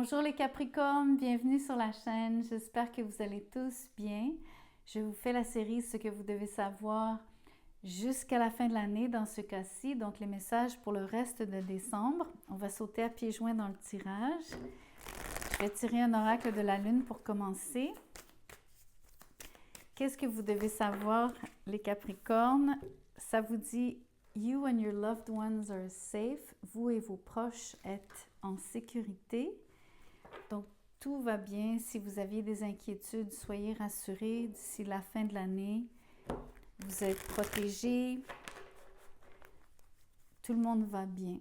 Bonjour les Capricornes, bienvenue sur la chaîne. J'espère que vous allez tous bien. Je vous fais la série Ce que vous devez savoir jusqu'à la fin de l'année dans ce cas-ci, donc les messages pour le reste de décembre. On va sauter à pieds joints dans le tirage. Je vais tirer un oracle de la lune pour commencer. Qu'est-ce que vous devez savoir les Capricornes? Ça vous dit « You and your loved ones are safe ». Vous et vos proches êtes en sécurité. Donc, tout va bien. Si vous aviez des inquiétudes, soyez rassurés. D'ici la fin de l'année, vous êtes protégés. Tout le monde va bien.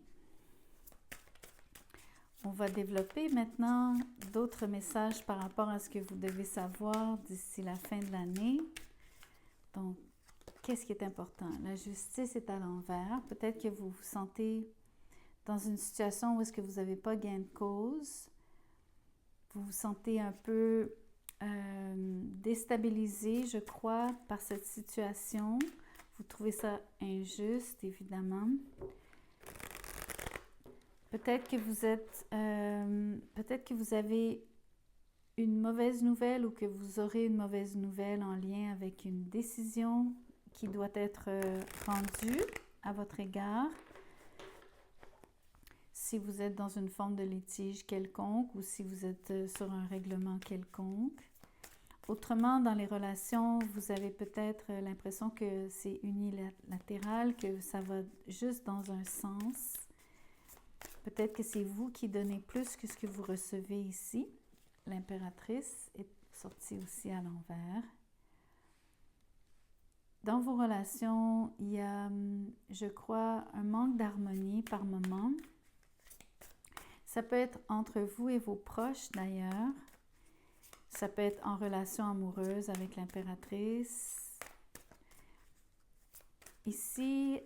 On va développer maintenant d'autres messages par rapport à ce que vous devez savoir d'ici la fin de l'année. Donc, qu'est-ce qui est important? La justice est à l'envers. Peut-être que vous vous sentez dans une situation où est-ce que vous n'avez pas gain de cause. Vous vous sentez un peu déstabilisé, je crois, par cette situation. Vous trouvez ça injuste, évidemment. Peut-être que peut-être que vous avez une mauvaise nouvelle ou que vous aurez une mauvaise nouvelle en lien avec une décision qui doit être rendue à votre égard. Si vous êtes dans une forme de litige quelconque ou si vous êtes sur un règlement quelconque. Autrement, dans les relations, vous avez peut-être l'impression que c'est unilatéral, que ça va juste dans un sens. Peut-être que c'est vous qui donnez plus que ce que vous recevez ici. L'impératrice est sortie aussi à l'envers. Dans vos relations, il y a, je crois, un manque d'harmonie par moment. Ça peut être entre vous et vos proches d'ailleurs. Ça peut être en relation amoureuse avec l'impératrice. Ici,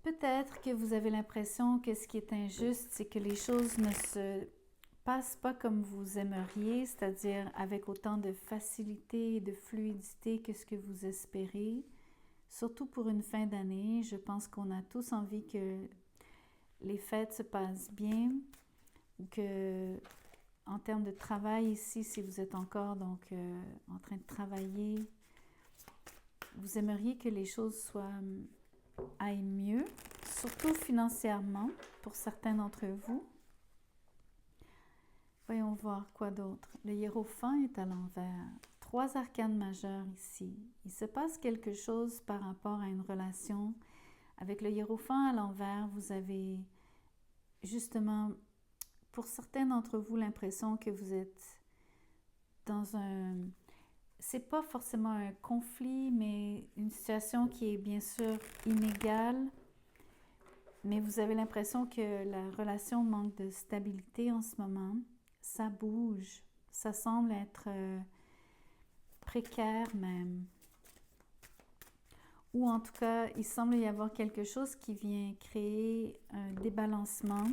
peut-être que vous avez l'impression que ce qui est injuste, c'est que les choses ne se passent pas comme vous aimeriez, c'est-à-dire avec autant de facilité et de fluidité que ce que vous espérez. Surtout pour une fin d'année, je pense qu'on a tous envie que les fêtes se passent bien ou que, en termes de travail ici, si vous êtes encore donc en train de travailler, vous aimeriez que les choses aillent mieux, surtout financièrement pour certains d'entre vous. Voyons voir quoi d'autre. Le hiérophant est à l'envers. 3 arcanes majeures ici. Il se passe quelque chose par rapport à une relation. Avec le hiérophant à l'envers, vous avez justement, pour certains d'entre vous, l'impression que vous êtes dans c'est pas forcément un conflit, mais une situation qui est bien sûr inégale. Mais vous avez l'impression que la relation manque de stabilité en ce moment. Ça bouge. Ça semble être précaire même. Ou en tout cas, il semble y avoir quelque chose qui vient créer un débalancement,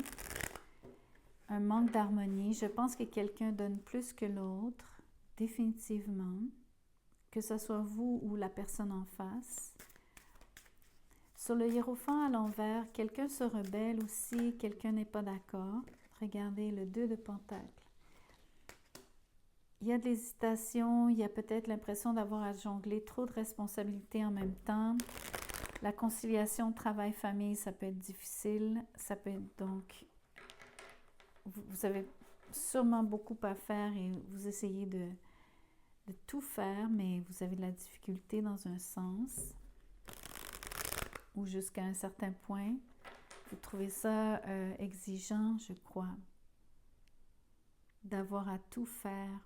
un manque d'harmonie. Je pense que quelqu'un donne plus que l'autre, définitivement, que ce soit vous ou la personne en face. Sur le hiérophant à l'envers, quelqu'un se rebelle aussi, quelqu'un n'est pas d'accord. Regardez le 2 de Pentacles. Il y a de l'hésitation, il y a peut-être l'impression d'avoir à jongler trop de responsabilités en même temps. La conciliation travail-famille, ça peut être difficile. Ça peut être donc... Vous avez sûrement beaucoup à faire et vous essayez de tout faire, mais vous avez de la difficulté dans un sens. Ou jusqu'à un certain point. Vous trouvez ça exigeant, je crois, d'avoir à tout faire.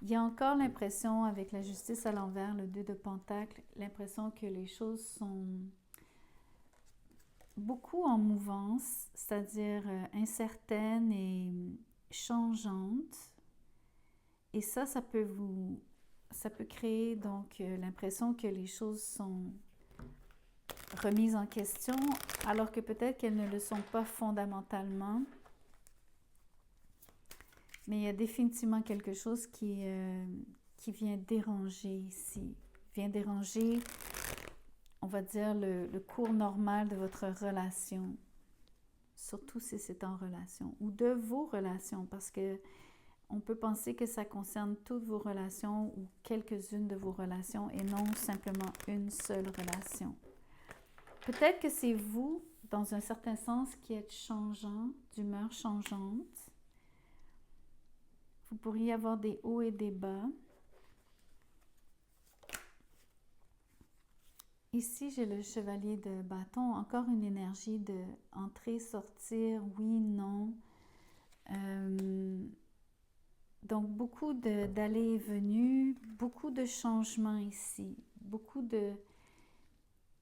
Il y a encore l'impression, avec la justice à l'envers, le 2 de Pentacles, l'impression que les choses sont beaucoup en mouvance, c'est-à-dire incertaines et changeantes. Et ça peut créer donc l'impression que les choses sont remises en question, alors que peut-être qu'elles ne le sont pas fondamentalement. Mais il y a définitivement quelque chose qui vient déranger ici. Vient déranger, on va dire, le cours normal de votre relation. surtout si c'est en relation, ou de vos relations, parce que on peut penser que ça concerne toutes vos relations ou quelques-unes de vos relations et non simplement une seule relation. Peut-être que c'est vous, dans un certain sens, qui êtes changeant, d'humeur changeante. Vous pourriez avoir des hauts et des bas. Ici, j'ai le chevalier de bâton, encore une énergie de entrer, sortir, oui, non. Donc, beaucoup d'allées et venues, beaucoup de changements ici, beaucoup de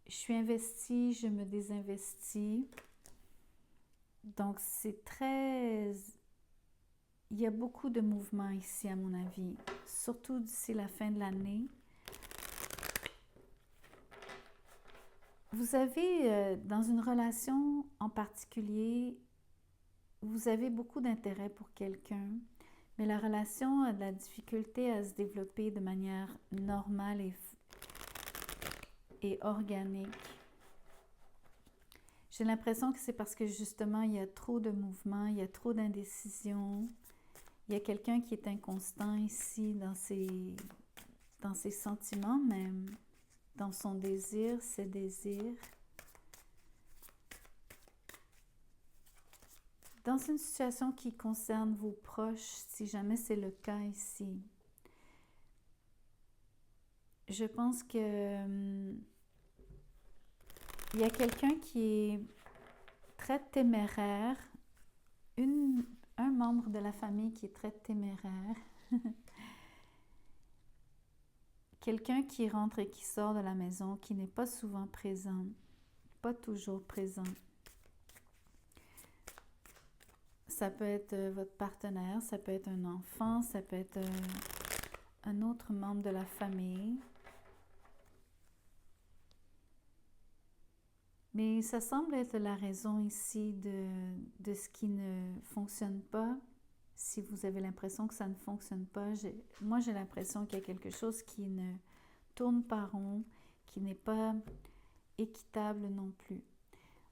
je suis investie, je me désinvestis. Donc, c'est très... Il y a beaucoup de mouvements ici, à mon avis, surtout d'ici la fin de l'année. Vous avez, dans une relation en particulier, vous avez beaucoup d'intérêt pour quelqu'un, mais la relation a de la difficulté à se développer de manière normale et organique. J'ai l'impression que c'est parce que justement, il y a trop de mouvements, il y a trop d'indécision. Il y a quelqu'un qui est inconstant ici dans ses sentiments même, dans son désir, ses désirs. Dans une situation qui concerne vos proches, si jamais c'est le cas ici, je pense que il y a quelqu'un qui est très téméraire, un membre de la famille qui est très téméraire, quelqu'un qui rentre et qui sort de la maison, qui n'est pas souvent présent, pas toujours présent. Ça peut être votre partenaire, ça peut être un enfant, ça peut être un autre membre de la famille. Mais ça semble être la raison ici de ce qui ne fonctionne pas. Si vous avez l'impression que ça ne fonctionne pas, moi j'ai l'impression qu'il y a quelque chose qui ne tourne pas rond, qui n'est pas équitable non plus.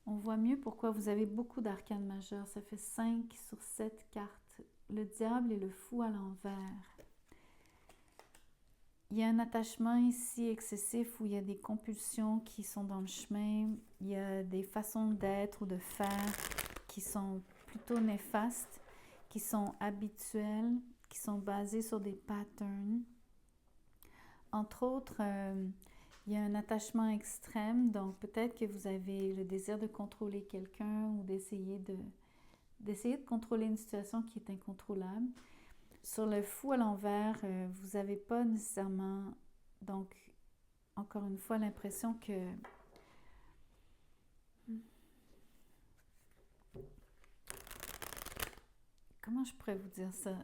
On voit mieux pourquoi vous avez beaucoup d'arcanes majeures. Ça fait 5 sur 7 cartes. Le diable et le fou à l'envers. Il y a un attachement ici excessif où il y a des compulsions qui sont dans le chemin. Il y a des façons d'être ou de faire qui sont plutôt néfastes, qui sont habituelles, qui sont basées sur des patterns. Entre autres, il y a un attachement extrême, donc peut-être que vous avez le désir de contrôler quelqu'un ou d'essayer de contrôler une situation qui est incontrôlable. Sur le fou à l'envers, vous n'avez pas nécessairement, donc, encore une fois, l'impression que comment je pourrais vous dire ça?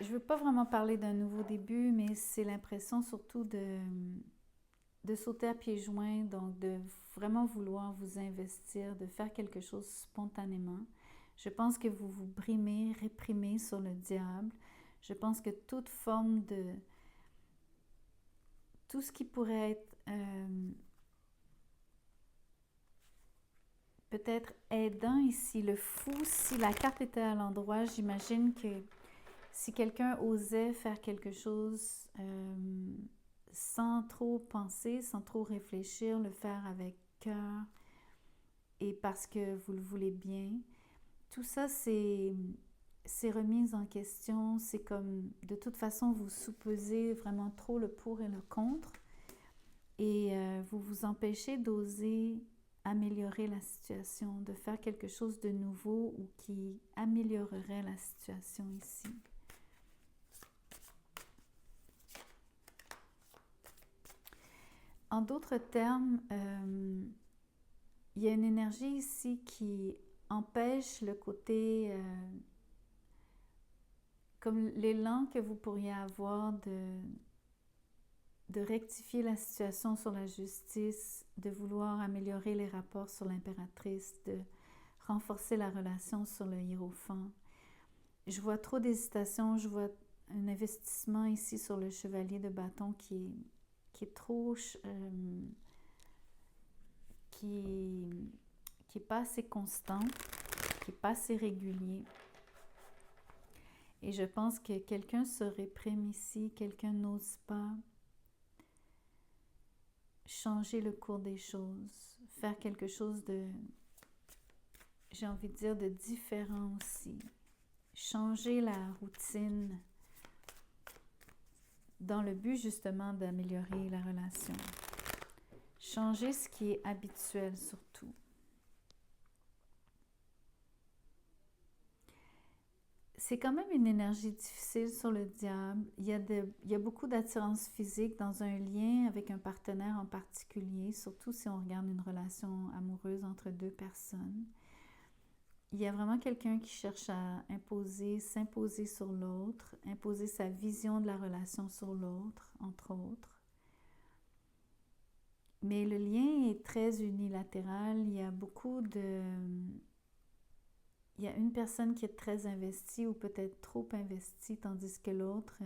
Je ne veux pas vraiment parler d'un nouveau début, mais c'est l'impression surtout de sauter à pieds joints, donc de vraiment vouloir vous investir, de faire quelque chose spontanément. Je pense que vous vous brimez, réprimez sur le diable. Je pense que toute forme de... Tout ce qui pourrait être peut-être aidant ici, le fou, si la carte était à l'endroit, j'imagine que si quelqu'un osait faire quelque chose sans trop penser, sans trop réfléchir, le faire avec cœur et parce que vous le voulez bien, tout ça c'est remise en question, c'est comme de toute façon vous soupesez vraiment trop le pour et le contre et vous vous empêchez d'oser améliorer la situation, de faire quelque chose de nouveau ou qui améliorerait la situation ici. En d'autres termes, il y a une énergie ici qui empêche le côté, comme l'élan que vous pourriez avoir de rectifier la situation sur la justice, de vouloir améliorer les rapports sur l'impératrice, de renforcer la relation sur le hiérophant. Je vois trop d'hésitation, je vois un investissement ici sur le chevalier de bâton qui est trop... qui est pas assez constant. qui n'est pas assez régulier. Et je pense que quelqu'un se réprime ici, quelqu'un n'ose pas changer le cours des choses, faire quelque chose de, j'ai envie de dire, de différent aussi. Changer la routine dans le but justement d'améliorer la relation. Changer ce qui est habituel surtout. C'est quand même une énergie difficile sur le diable. Il y a beaucoup d'attirance physique dans un lien avec un partenaire en particulier, surtout si on regarde une relation amoureuse entre deux personnes. Il y a vraiment quelqu'un qui cherche à s'imposer sur l'autre, imposer sa vision de la relation sur l'autre, entre autres. Mais le lien est très unilatéral. Il y a il y a une personne qui est très investie ou peut-être trop investie, tandis que l'autre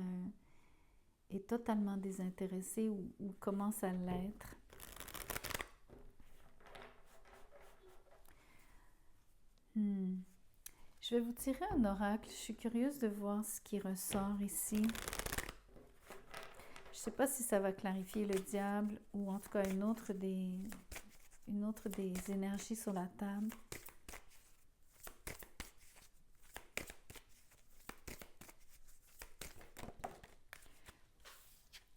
est totalement désintéressé ou commence à l'être. Je vais vous tirer un oracle. Je suis curieuse de voir ce qui ressort ici. Je ne sais pas si ça va clarifier le diable ou en tout cas une autre des énergies sur la table.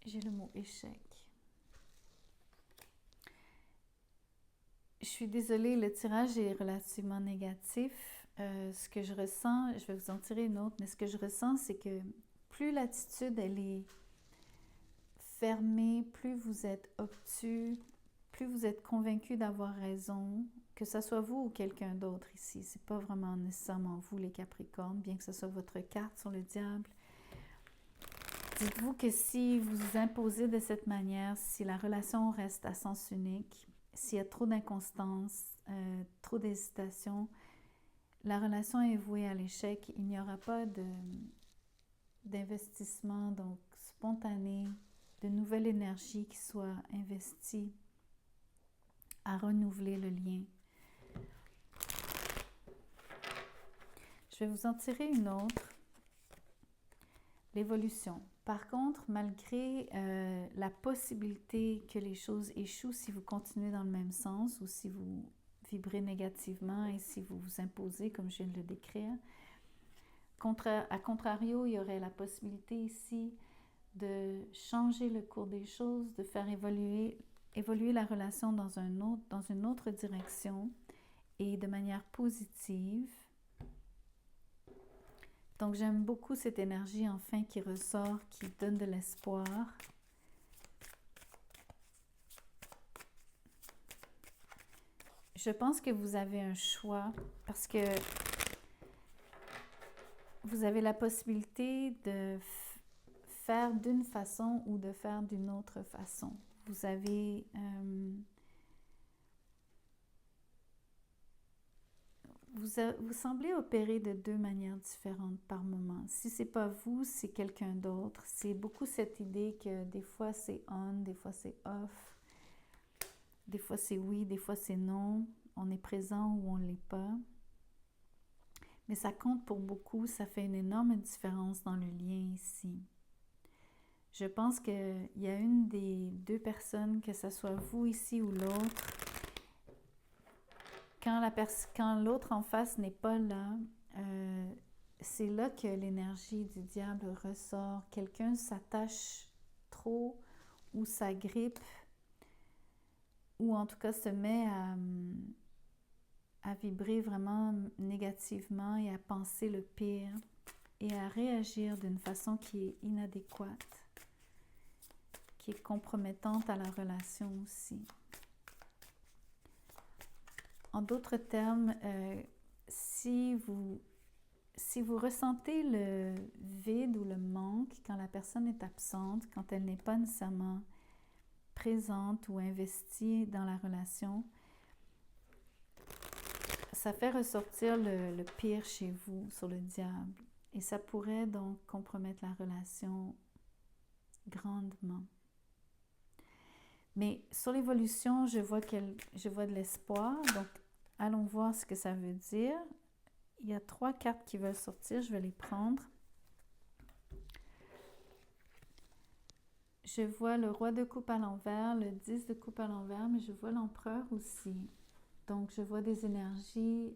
J'ai le mot échec. Je suis désolée, le tirage est relativement négatif. Ce que je ressens, je vais vous en tirer une autre, mais ce que je ressens, c'est que plus l'attitude, elle est fermée, plus vous êtes obtus, plus vous êtes convaincu d'avoir raison, que ce soit vous ou quelqu'un d'autre ici. C'est pas vraiment nécessairement vous, les Capricornes, bien que ce soit votre carte sur le diable. Dites-vous que si vous vous imposez de cette manière, si la relation reste à sens unique, s'il y a trop d'inconstance, trop d'hésitation, la relation est vouée à l'échec. Il n'y aura pas d'investissement donc spontané, de nouvelle énergie qui soit investie à renouveler le lien. Je vais vous en tirer une autre. L'évolution. Par contre, malgré la possibilité que les choses échouent si vous continuez dans le même sens ou si vous vibrez négativement et si vous vous imposez, comme je viens de le décrire, à contrario, il y aurait la possibilité ici de changer le cours des choses, de faire évoluer la relation dans une autre direction et de manière positive. Donc, j'aime beaucoup cette énergie, enfin, qui ressort, qui donne de l'espoir. Je pense que vous avez un choix parce que vous avez la possibilité de faire d'une façon ou de faire d'une autre façon. Vous avez... Vous semblez opérer de deux manières différentes par moment. Si ce n'est pas vous, c'est quelqu'un d'autre. C'est beaucoup cette idée que des fois c'est on, des fois c'est off, des fois c'est oui, des fois c'est non. On est présent ou on ne l'est pas. Mais ça compte pour beaucoup, ça fait une énorme différence dans le lien ici. Je pense qu'il y a une des deux personnes, que ce soit vous ici ou l'autre, quand l'autre en face n'est pas là, c'est là que l'énergie du diable ressort. Quelqu'un s'attache trop ou s'agrippe ou en tout cas se met à vibrer vraiment négativement et à penser le pire et à réagir d'une façon qui est inadéquate, qui est compromettante à la relation aussi. En d'autres termes, si vous ressentez le vide ou le manque quand la personne est absente, quand elle n'est pas nécessairement présente ou investie dans la relation, ça fait ressortir le pire chez vous sur le diable. Et ça pourrait donc compromettre la relation grandement. Mais sur l'évolution, je vois de l'espoir. Donc, allons voir ce que ça veut dire. Il y a 3 cartes qui veulent sortir, je vais les prendre. Je vois le roi de coupe à l'envers, le 10 de coupe à l'envers, mais je vois l'empereur aussi. Donc, je vois des énergies,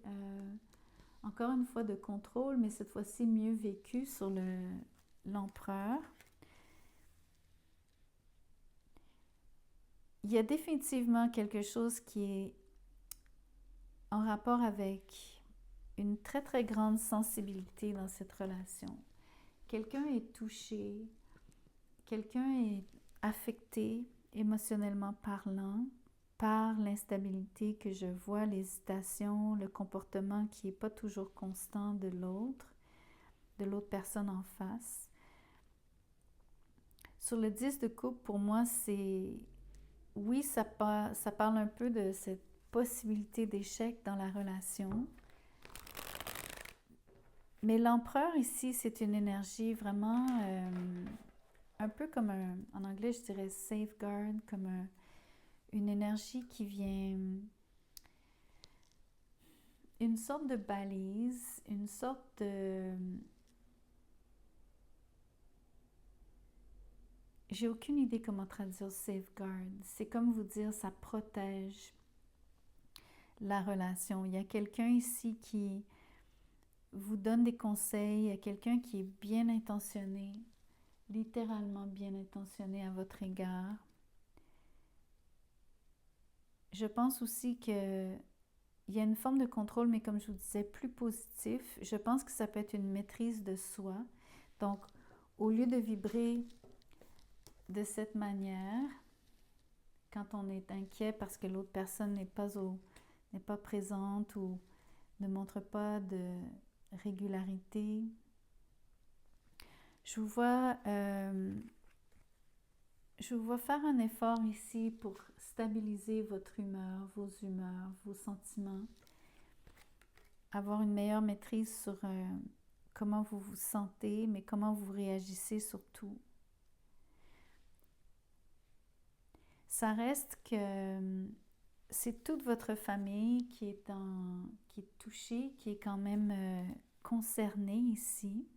encore une fois, de contrôle, mais cette fois-ci mieux vécues sur l'empereur. Il y a définitivement quelque chose qui est en rapport avec une très, très grande sensibilité dans cette relation. Quelqu'un est touché, quelqu'un est affecté émotionnellement parlant par l'instabilité que je vois, l'hésitation, le comportement qui n'est pas toujours constant de l'autre personne en face. Sur le 10 de coupe, pour moi, c'est... Oui, ça parle un peu de cette possibilité d'échec dans la relation. Mais l'empereur ici, c'est une énergie vraiment un peu comme en anglais, je dirais safeguard, comme une énergie qui vient, une sorte de balise, une sorte de... J'ai aucune idée comment traduire safeguard. C'est comme vous dire, ça protège la relation. Il y a quelqu'un ici qui vous donne des conseils, il y a quelqu'un qui est bien intentionné, littéralement bien intentionné à votre égard. Je pense aussi que il y a une forme de contrôle, mais comme je vous disais, plus positif. Je pense que ça peut être une maîtrise de soi. Donc, au lieu de vibrer de cette manière, quand on est inquiet parce que l'autre personne n'est pas présente ou ne montre pas de régularité, je vous vois faire un effort ici pour stabiliser votre humeur, vos sentiments, avoir une meilleure maîtrise sur comment vous vous sentez, mais comment vous réagissez surtout. Ça reste que c'est toute votre famille qui est touchée, qui est quand même concernée ici.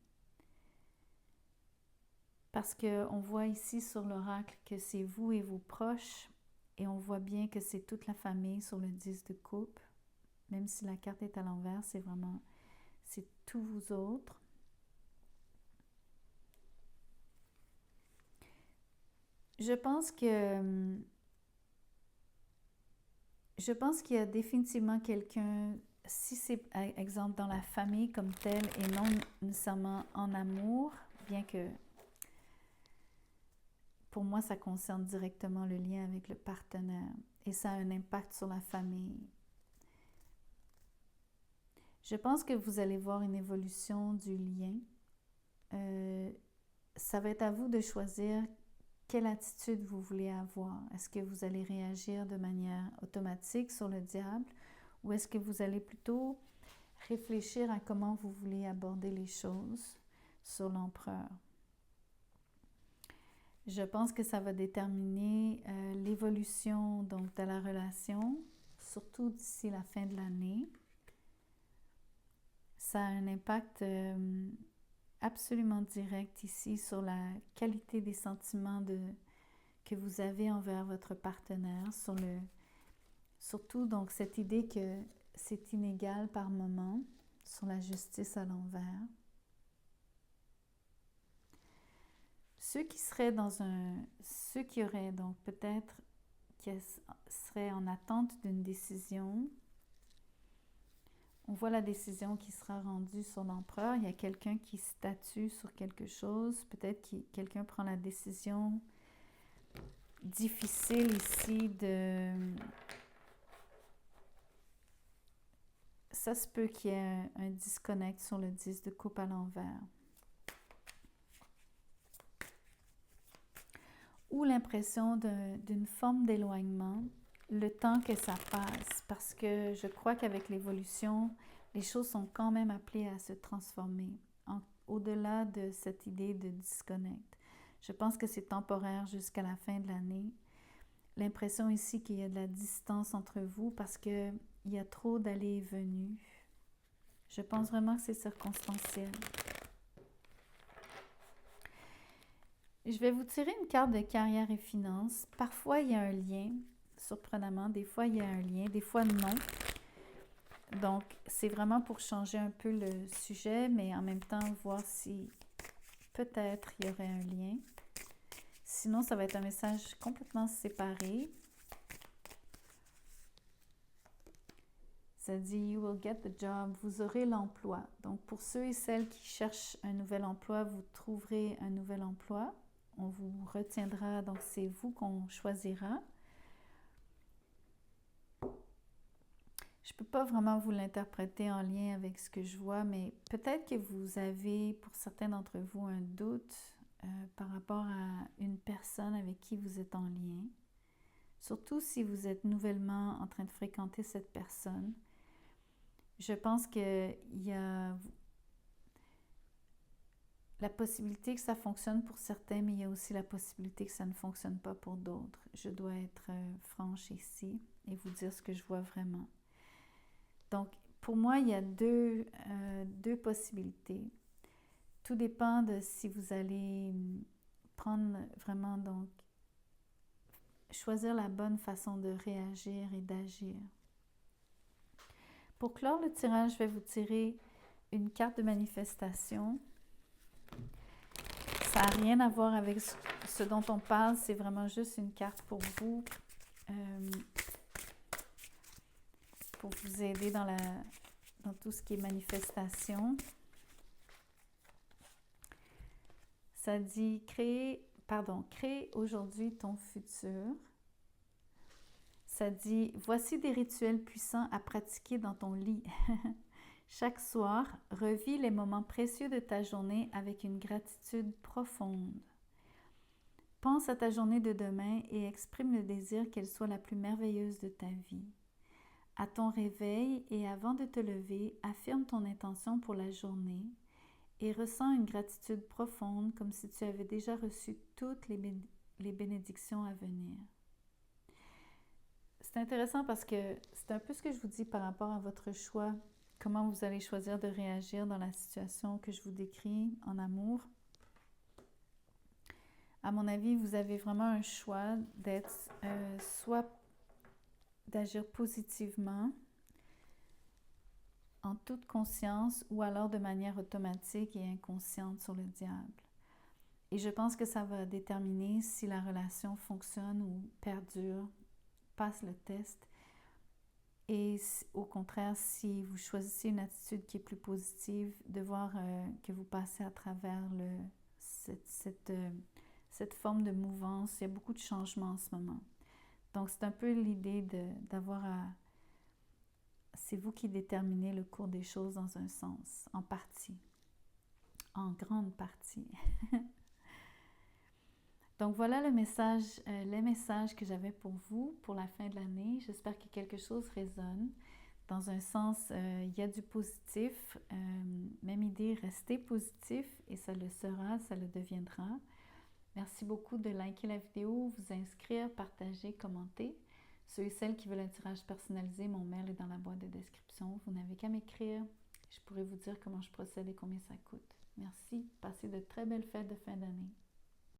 Parce qu'on voit ici sur l'oracle que c'est vous et vos proches, et on voit bien que c'est toute la famille sur le 10 de coupe. Même si la carte est à l'envers, c'est tous vous autres. Je pense qu'il y a définitivement quelqu'un, si c'est exemple dans la famille comme telle et non nécessairement en amour, bien que pour moi ça concerne directement le lien avec le partenaire et ça a un impact sur la famille. Je pense que vous allez voir une évolution du lien. Ça va être à vous de choisir quelle attitude vous voulez avoir. Est-ce que vous allez réagir de manière automatique sur le diable ou est-ce que vous allez plutôt réfléchir à comment vous voulez aborder les choses sur l'empereur? Je pense que ça va déterminer l'évolution donc de la relation, surtout d'ici la fin de l'année. Ça a un impact absolument direct ici sur la qualité des sentiments que vous avez envers votre partenaire, surtout donc cette idée que c'est inégal par moment, sur la justice à l'envers. Ceux qui auraient donc peut-être, qui seraient en attente d'une décision, on voit la décision qui sera rendue sur l'empereur. Il y a quelqu'un qui statue sur quelque chose. Peut-être que quelqu'un prend la décision difficile ici de... Ça se peut qu'il y ait un disconnect sur le 10 de coupe à l'envers. Ou l'impression d'une forme d'éloignement, le temps que ça passe, parce que je crois qu'avec l'évolution, les choses sont quand même appelées à se transformer, au-delà de cette idée de disconnect. Je pense que c'est temporaire jusqu'à la fin de l'année. L'impression ici qu'il y a de la distance entre vous parce qu'il y a trop d'allées et venues. Je pense vraiment que c'est circonstanciel. Je vais vous tirer une carte de carrière et finances. Parfois, il y a un lien, surprenamment. Des fois, il y a un lien, des fois, non. Donc, c'est vraiment pour changer un peu le sujet, mais en même temps, voir si peut-être il y aurait un lien. Sinon, ça va être un message complètement séparé. Ça dit « You will get the job », vous aurez l'emploi. Donc, pour ceux et celles qui cherchent un nouvel emploi, vous trouverez un nouvel emploi. On vous retiendra, donc c'est vous qu'on choisira. Je ne peux pas vraiment vous l'interpréter en lien avec ce que je vois, mais peut-être que vous avez, pour certains d'entre vous, un doute par rapport à une personne avec qui vous êtes en lien. Surtout si vous êtes nouvellement en train de fréquenter cette personne. Je pense qu'il y a la possibilité que ça fonctionne pour certains, mais il y a aussi la possibilité que ça ne fonctionne pas pour d'autres. Je dois être franche ici et vous dire ce que je vois vraiment. Donc, pour moi, il y a deux possibilités. Tout dépend de si vous allez prendre vraiment, donc, choisir la bonne façon de réagir et d'agir. Pour clore le tirage, je vais vous tirer une carte de manifestation. Ça n'a rien à voir avec ce dont on parle, c'est vraiment juste une carte pour vous aider dans tout ce qui est manifestation. Ça dit crée aujourd'hui ton futur. Ça dit voici des rituels puissants à pratiquer dans ton lit. Chaque soir, revis les moments précieux de ta journée avec une gratitude profonde. Pense à ta journée de demain et exprime le désir qu'elle soit la plus merveilleuse de ta vie. À ton réveil et avant de te lever, affirme ton intention pour la journée et ressens une gratitude profonde comme si tu avais déjà reçu toutes les bénédictions à venir. C'est intéressant parce que c'est un peu ce que je vous dis par rapport à votre choix, comment vous allez choisir de réagir dans la situation que je vous décris en amour. À mon avis, vous avez vraiment un choix d'être soit d'agir positivement en toute conscience ou alors de manière automatique et inconsciente sur le diable. Et je pense que ça va déterminer si la relation fonctionne ou perdure, passe le test. Et au contraire, si vous choisissez une attitude qui est plus positive, de voir que vous passez à travers cette forme de mouvance. Il y a beaucoup de changements en ce moment. Donc, c'est un peu l'idée d'avoir à... C'est vous qui déterminez le cours des choses dans un sens, en partie, en grande partie. Donc, voilà les messages que j'avais pour vous pour la fin de l'année. J'espère que quelque chose résonne. Dans un sens, il y a du positif. Même idée, restez positif et ça le sera, ça le deviendra. Merci beaucoup de liker la vidéo, vous inscrire, partager, commenter. Ceux et celles qui veulent un tirage personnalisé, mon mail est dans la boîte de description. Vous n'avez qu'à m'écrire. Je pourrai vous dire comment je procède et combien ça coûte. Merci. Passez de très belles fêtes de fin d'année.